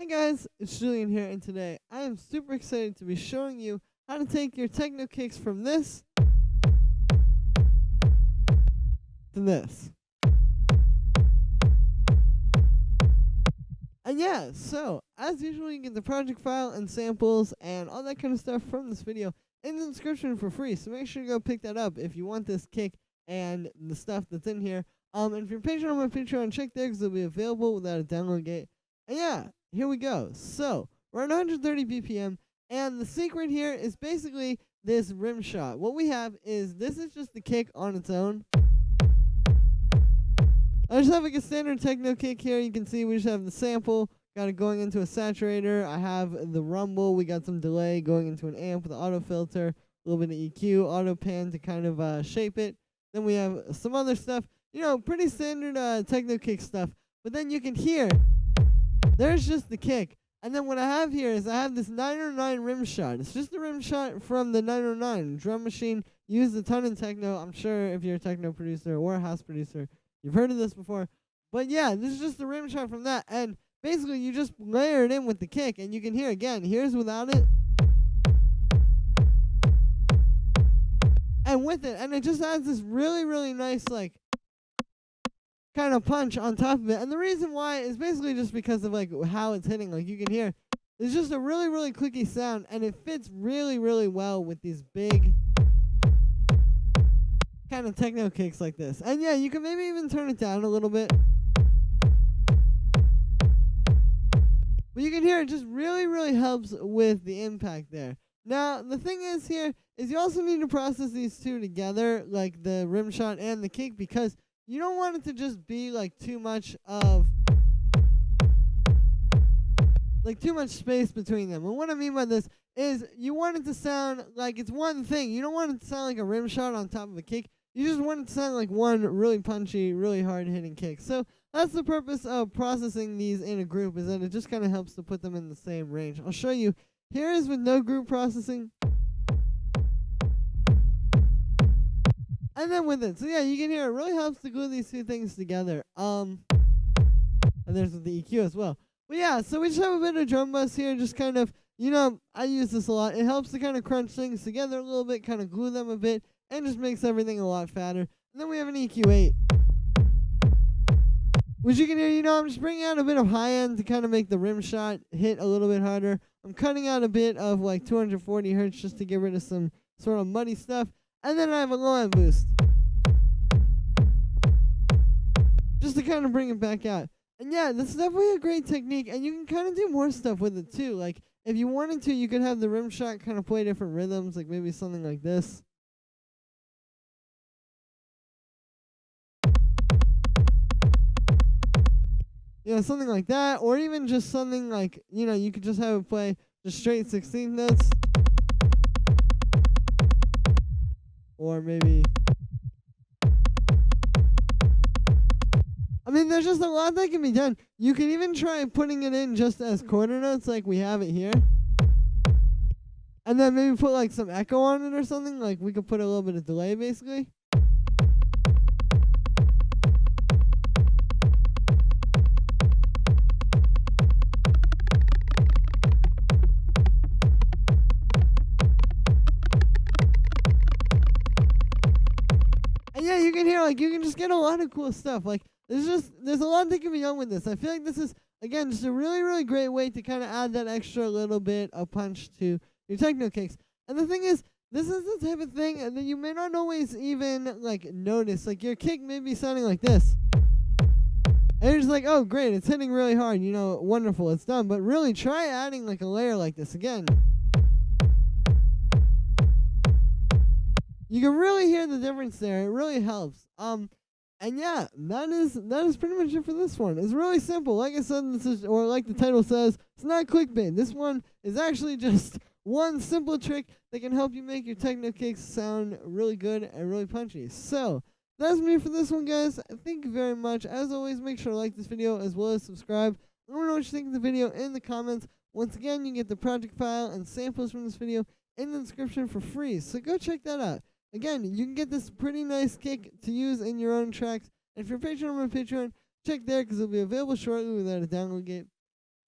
Hey guys, it's Julian here, and today I am super excited to be showing you how to take your techno kicks from this to this. And yeah, so as usual, you get the project file and samples and all that kind of stuff from this video in the description for free. So make sure to go pick that up if you want this kick and the stuff that's in here. And if you're patient on my Patreon, check there because it'll be available without a download gate. And yeah, here we go. So we're at 130 BPM, and the secret here is basically this rim shot. What we have is this is just the kick on its own. I just have like a standard techno kick here. You can see we just have the sample, got it going into a saturator. I have the rumble. We got some delay going into an amp with an auto filter, a little bit of EQ, auto pan to kind of shape it. Then we have some other stuff, pretty standard techno kick stuff. But then you can hear there's just the kick. And then what I have here is I have this 909 rim shot. It's just a rim shot from the 909 drum machine. Used a ton in techno. I'm sure if you're a techno producer or a house producer, you've heard of this before. But yeah, this is just the rim shot from that. And basically you just layer it in with the kick. And you can hear again, here's without it. And with it. And it just adds this really, really nice kind of punch on top of it. And the reason why is basically just because of how it's hitting. Like you can hear, it's just a really, really clicky sound. And it fits really, really well with these big kind of techno kicks like this. And yeah, you can maybe even turn it down a little bit. But you can hear it just really, really helps with the impact there. Now, the thing is here is you also need to process these two together, like the rim shot and the kick, because you don't want it to just be too much space between them. And what I mean by this is you want it to sound like it's one thing. You don't want it to sound like a rim shot on top of a kick. You just want it to sound like one really punchy, really hard-hitting kick. So that's the purpose of processing these in a group, is that it just kind of helps to put them in the same range. I'll show you. Here is with no group processing. And then with it. So yeah, you can hear it really helps to glue these two things together. And there's the EQ as well. But yeah, so we just have a bit of drum bus here, just kind of, I use this a lot. It helps to kind of crunch things together a little bit, kind of glue them a bit, and just makes everything a lot fatter. And then we have an EQ8. Which you can hear, I'm just bringing out a bit of high end to kind of make the rim shot hit a little bit harder. I'm cutting out a bit of 240 hertz just to get rid of some sort of muddy stuff. And then I have a low end boost, just to kind of bring it back out. And yeah, this is definitely a great technique, and you can kind of do more stuff with it too. Like, if you wanted to, you could have the rim shot kind of play different rhythms, like maybe something like this. Something like that, or even just something like, you could just have it play just straight 16th notes. Or maybe, I mean, there's just a lot that can be done. You can even try putting it in just as quarter notes like we have it here. And then maybe put some echo on it or something. Like we could put a little bit of delay basically. Yeah, you can hear, you can just get a lot of cool stuff. There's a lot that can be done with this. I feel like this is, again, just a really, really great way to kind of add that extra little bit of punch to your techno kicks. And the thing is, this is the type of thing that you may not always even, notice. Your kick may be sounding like this. And you're just oh, great, it's hitting really hard. Wonderful, it's done. But really, try adding, a layer like this. Again, you can really hear the difference there. It really helps. And yeah, that is pretty much it for this one. It's really simple. Like I said, this is, or like the title says, it's not clickbait. This one is actually just one simple trick that can help you make your techno kicks sound really good and really punchy. So that's me for this one, guys. Thank you very much. As always, make sure to like this video as well as subscribe. Let me know what you think of the video in the comments. Once again, you can get the project file and samples from this video in the description for free. So go check that out. Again, you can get this pretty nice kick to use in your own tracks. And if you're a patron on my Patreon, check there because it'll be available shortly without a download gate.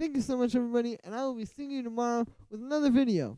Thank you so much, everybody, and I will be seeing you tomorrow with another video.